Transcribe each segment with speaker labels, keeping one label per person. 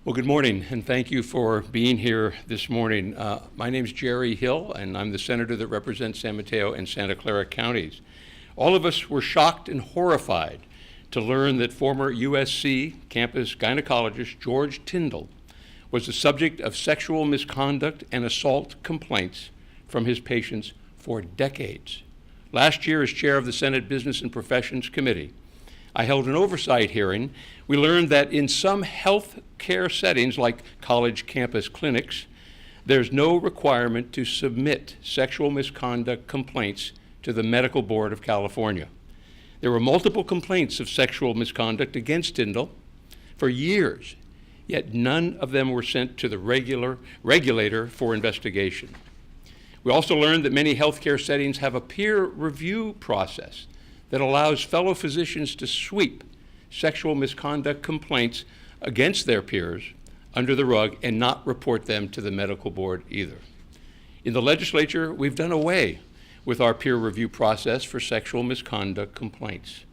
Speaker 1: Well, good morning, and thank you for being here this morning. My name is Jerry Hill, and I'm the senator that represents San Mateo and Santa Clara counties. All of us were shocked and horrified to learn that former USC campus gynecologist George Tyndall was the subject of sexual misconduct and assault complaints from his patients for decades. Last year, as chair of the Senate Business and Professions Committee, I held an oversight hearing. We learned that in some health care settings, like college campus clinics, there's no requirement to submit sexual misconduct complaints to the Medical Board of California. There were multiple complaints of sexual misconduct against Tyndall for years, yet none of them were sent to the regulator for investigation. We also learned that many healthcare settings have a peer review process that allows fellow physicians to sweep sexual misconduct complaints against their peers under the rug and not report them to the medical board either. In the legislature, we've done away with our peer review process for sexual misconduct complaints.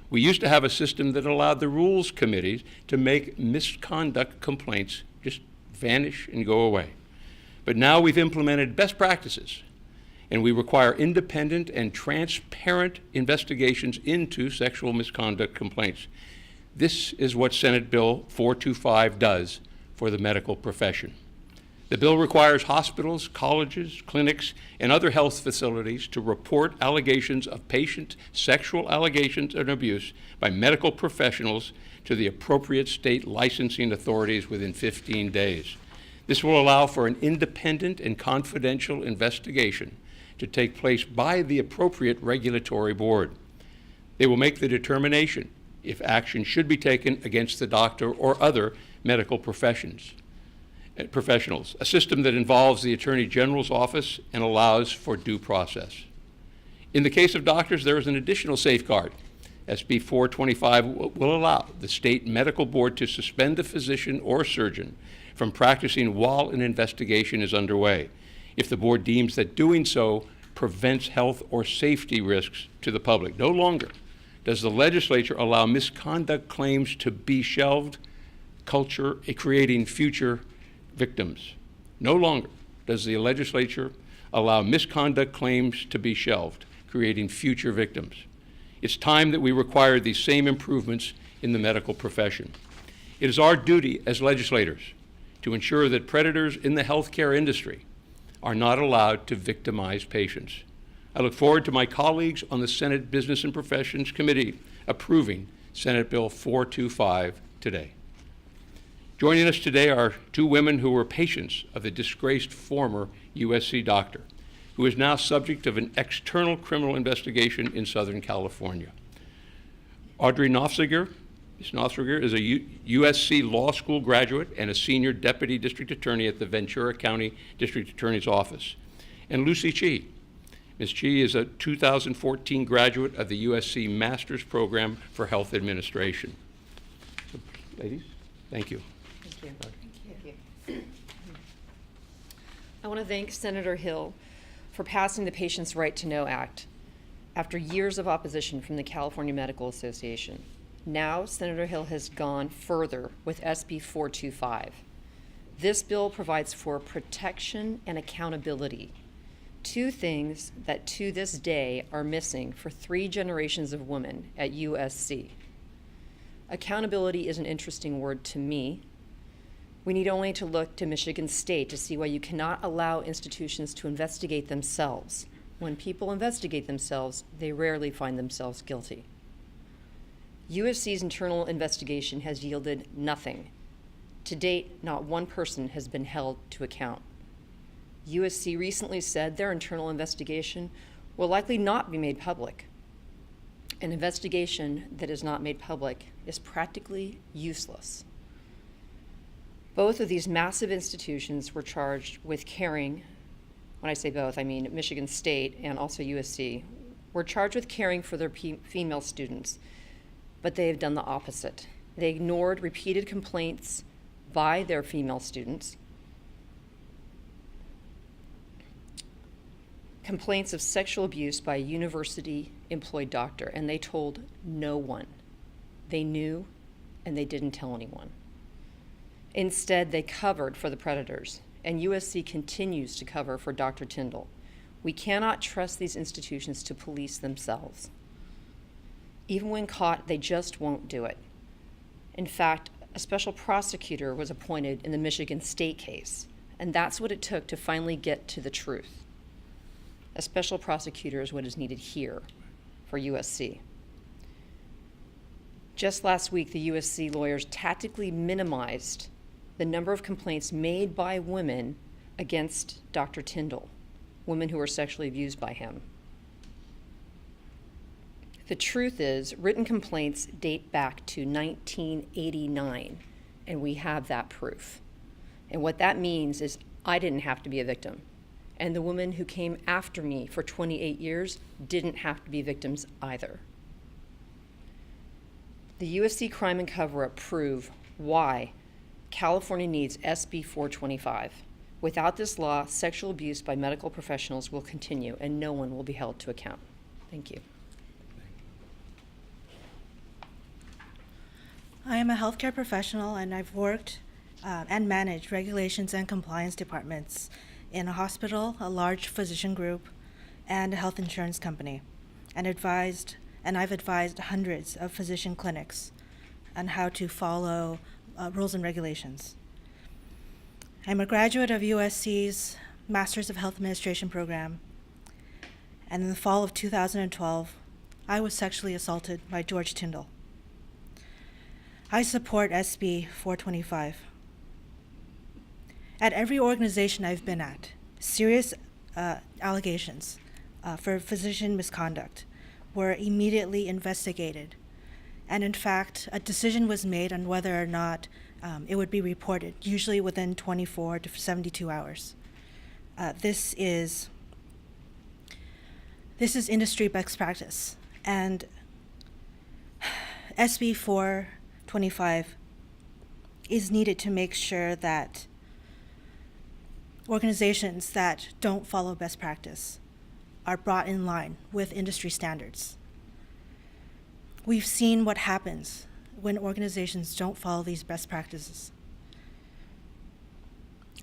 Speaker 1: We used to have a system that allowed the rules committees to make misconduct complaints just vanish and go away. But now we've implemented best practices, and we require independent and transparent investigations into sexual misconduct complaints. This is what Senate Bill 425 does for the medical profession. The bill requires hospitals, colleges, clinics, and other health facilities to report allegations of patient sexual allegations and abuse by medical professionals to the appropriate state licensing authorities within 15 days. This will allow for an independent and confidential investigation to take place by the appropriate regulatory board. They will make the determination if action should be taken against the doctor or other medical professionals, a system that involves the Attorney General's office and allows for due process. In the case of doctors, there is an additional safeguard. SB 425 will allow the state medical board to suspend a physician or surgeon from practicing while an investigation is underway, if the board deems that doing so prevents health or safety risks to the public. No longer does the legislature allow misconduct claims to be shelved, creating future victims. No longer does the legislature allow misconduct claims to be shelved, creating future victims. It's time that we require these same improvements in the medical profession. It is our duty as legislators to ensure that predators in the healthcare industry are not allowed to victimize patients. I look forward to my colleagues on the Senate Business and Professions Committee approving Senate Bill 425 today. Joining us today are two women who were patients of the disgraced former USC doctor, who is now subject of an external criminal investigation in Southern California. Audrey Nofziger. Ms. Nofziger is a USC Law School graduate and a senior deputy district attorney at the Ventura County District Attorney's Office. And Lucy Chi. Ms. Chi is a 2014 graduate of the USC Master's Program for Health Administration. So, ladies, thank you.
Speaker 2: Thank you. Thank you. I want to thank Senator Hill for passing the Patients' Right to Know Act after years of opposition from the California Medical Association. Now, Senator Hill has gone further with SB 425. This bill provides for protection and accountability, two things that to this day are missing for 3 generations of women at USC. Accountability is an interesting word to me. We need only to look to Michigan State to see why you cannot allow institutions to investigate themselves. When people investigate themselves, they rarely find themselves guilty. USC's internal investigation has yielded nothing. To date, not one person has been held to account. USC recently said their internal investigation will likely not be made public. An investigation that is not made public is practically useless. Both of these massive institutions were charged with caring. When I say both, I mean Michigan State and also USC, were charged with caring for their female students, but they have done the opposite. They ignored repeated complaints by their female students, complaints of sexual abuse by a university-employed doctor, and they told no one. They knew, and they didn't tell anyone. Instead, they covered for the predators, and USC continues to cover for Dr. Tyndall. We cannot trust these institutions to police themselves. Even when caught, they just won't do it. In fact, a special prosecutor was appointed in the Michigan State case, and that's what it took to finally get to the truth. A special prosecutor is what is needed here for USC. Just last week, the USC lawyers tactically minimized the number of complaints made by women against Dr. Tyndall, women who were sexually abused by him. The truth is, written complaints date back to 1989, and we have that proof. And what that means is I didn't have to be a victim, and the women who came after me for 28 years didn't have to be victims either. The USC crime and cover-up prove why California needs SB 425. Without this law, sexual abuse by medical professionals will continue and no one will be held to account. Thank you.
Speaker 3: I am a healthcare professional and I've worked and managed regulations and compliance departments in a hospital, a large physician group, and a health insurance company, and I've advised hundreds of physician clinics on how to follow rules and regulations. I'm a graduate of USC's Masters of Health Administration program, and in the fall of 2012, I was sexually assaulted by George Tyndall. I support SB 425. At every organization I've been at, serious allegations for physician misconduct were immediately investigated. And in fact, a decision was made on whether or not it would be reported, usually within 24 to 72 hours. This is industry best practice. And SB 425 is needed to make sure that organizations that don't follow best practice are brought in line with industry standards. We've seen what happens when organizations don't follow these best practices.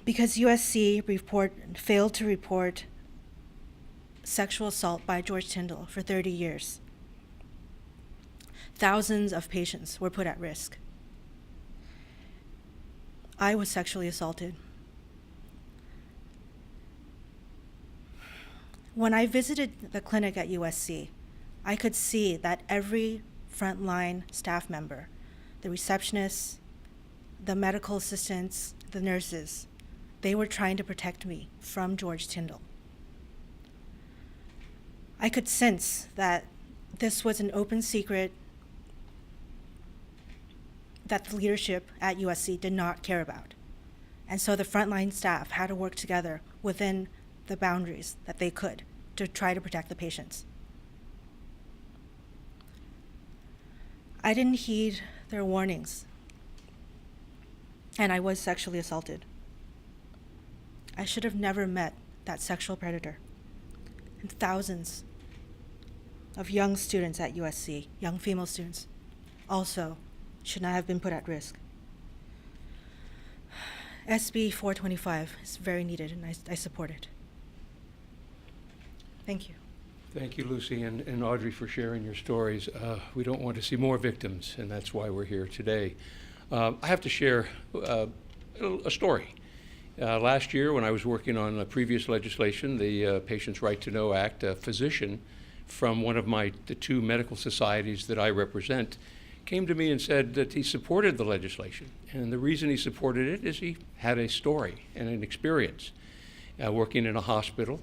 Speaker 3: Because USC failed to report sexual assault by George Tyndall for 30 years, thousands of patients were put at risk. I was sexually assaulted. When I visited the clinic at USC, I could see that every frontline staff member, the receptionists, the medical assistants, the nurses, they were trying to protect me from George Tyndall. I could sense that this was an open secret that the leadership at USC did not care about. And so the frontline staff had to work together within the boundaries that they could to try to protect the patients. I didn't heed their warnings, and I was sexually assaulted. I should have never met that sexual predator. And thousands of young students at USC, young female students, also should not have been put at risk. SB 425 is very needed, and I support it. Thank you.
Speaker 1: Thank you, Lucy and Audrey, for sharing your stories. We don't want to see more victims, and that's why we're here today. I have to share a story. Last year, when I was working on a previous legislation, the Patients' Right to Know Act, a physician from one of the two medical societies that I represent came to me and said that he supported the legislation. And the reason he supported it is he had a story and an experience. Working in a hospital,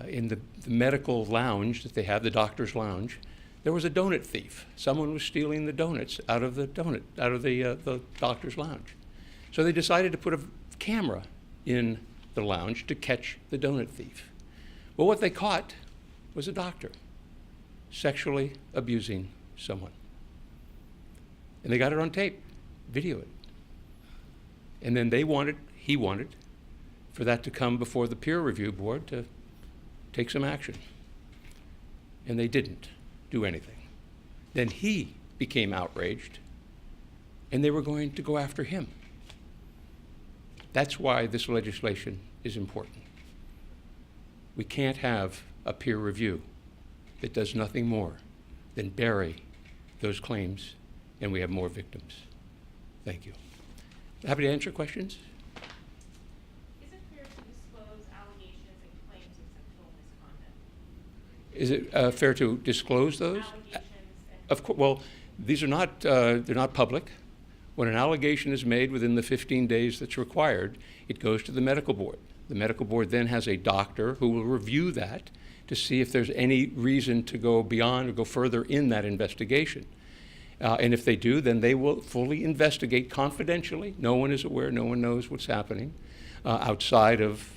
Speaker 1: in the medical lounge that they have, the doctor's lounge, there was a donut thief. Someone was stealing the donuts out of the doctor's lounge. So they decided to put a camera in the lounge to catch the donut thief. Well, what they caught was a doctor sexually abusing someone. And they got it on tape, video it. And then he wanted for that to come before the peer review board to take some action. And they didn't do anything. Then he became outraged, and they were going to go after him That's why this legislation is important. We can't have a peer review that does nothing more than bury those claims, and we have more victims. Thank you. Happy to answer questions.
Speaker 4: Is it fair to disclose allegations and claims of sexual misconduct?
Speaker 1: Is it fair to disclose those?
Speaker 4: Allegations and
Speaker 1: Of course. Well, these are not. They're not public. When an allegation is made within the 15 days that's required, it goes to the medical board. The medical board then has a doctor who will review that to see if there's any reason to go beyond or go further in that investigation. And if they do, then they will fully investigate confidentially. No one is aware, no one knows what's happening outside of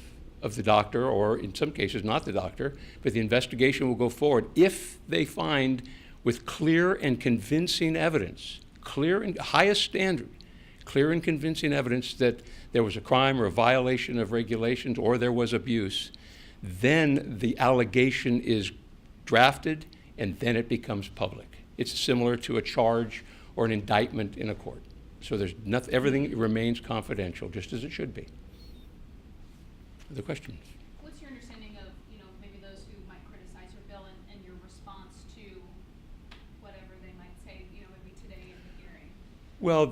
Speaker 1: the doctor, or in some cases not the doctor, but the investigation will go forward if they find with clear and convincing evidence, clear and highest standard, clear and convincing evidence that there was a crime or a violation of regulations or there was abuse, then the allegation is drafted and then it becomes public. It's similar to a charge or an indictment in a court. So there's nothing, everything remains confidential, just as it should be. Other questions?
Speaker 5: What's your understanding of, maybe those who might criticize your bill and your response to whatever they might say, maybe today in the hearing?
Speaker 1: Well,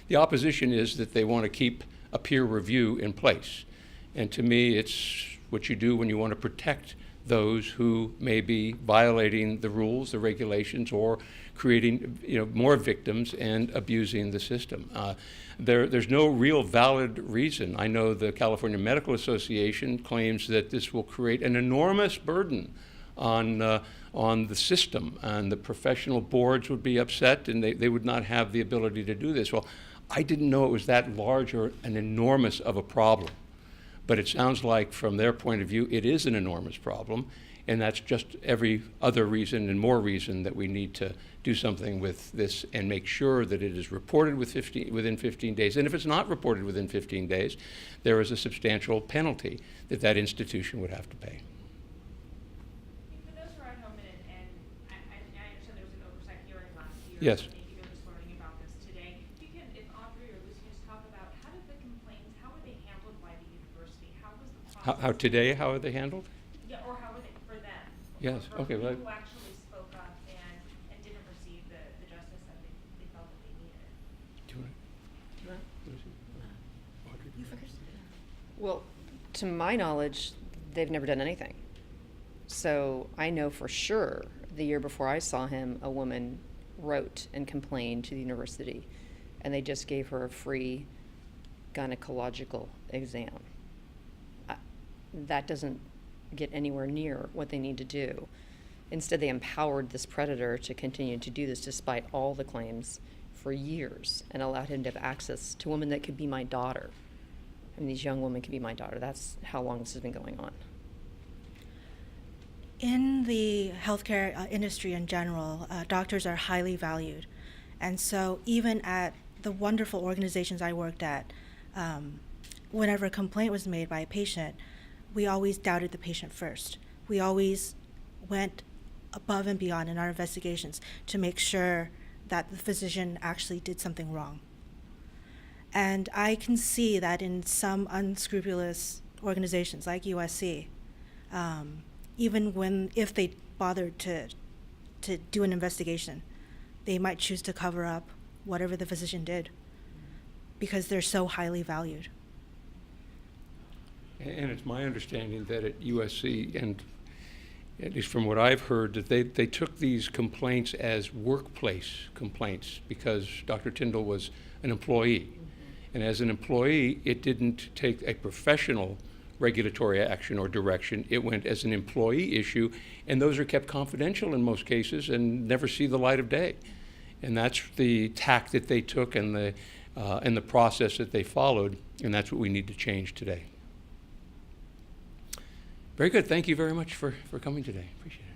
Speaker 1: the opposition is that they want to keep a peer review in place. And to me, it's what you do when you want to protect those who may be violating the rules, the regulations, or creating more victims and abusing the system. There's no real valid reason. I know the California Medical Association claims that this will create an enormous burden on the system, and the professional boards would be upset and they would not have the ability to do this. Well, I didn't know it was that large or an enormous of a problem. But it sounds like, from their point of view, it is an enormous problem, and that's just every other reason and more reason that we need to do something with this and make sure that it is reported within 15 days. And if it's not reported within 15 days, there is a substantial penalty that that institution would have to pay.
Speaker 4: for those who are at home, and I understand there was an oversight hearing last year.
Speaker 1: Yes.
Speaker 4: Maybe you're just learning about this today. You can, if Audrey or Lucy just talk about how did the complaints, how were they handled by the university? How was the process?
Speaker 1: How are they handled?
Speaker 4: Yeah, or how were they for them?
Speaker 1: Yes,
Speaker 4: For
Speaker 1: okay,
Speaker 4: people
Speaker 1: well,
Speaker 4: who actually spoke up and didn't receive the justice that they felt that they needed.
Speaker 1: Do you want Audrey?
Speaker 2: Well, to my knowledge, they've never done anything. So I know for sure the year before I saw him, a woman wrote and complained to the university, and they just gave her a free gynecological exam. That doesn't get anywhere near what they need to do. Instead, they empowered this predator to continue to do this despite all the claims for years, and allowed him to have access to women that could be my daughter. And these young women could be my daughter. That's how long this has been going on.
Speaker 3: In the healthcare industry in general, doctors are highly valued. And so even at the wonderful organizations I worked at, whenever a complaint was made by a patient, we always doubted the patient first. We always went above and beyond in our investigations to make sure that the physician actually did something wrong. And I can see that in some unscrupulous organizations like USC, even if they bothered to do an investigation, they might choose to cover up whatever the physician did because they're so highly valued.
Speaker 1: And it's my understanding that at USC, and at least from what I've heard, that they took these complaints as workplace complaints because Dr. Tyndall was an employee. And as an employee, it didn't take a professional regulatory action or direction. It went as an employee issue, and those are kept confidential in most cases and never see the light of day. And that's the tack that they took and the process that they followed, and that's what we need to change today. Very good. Thank you very much for coming today. Appreciate it.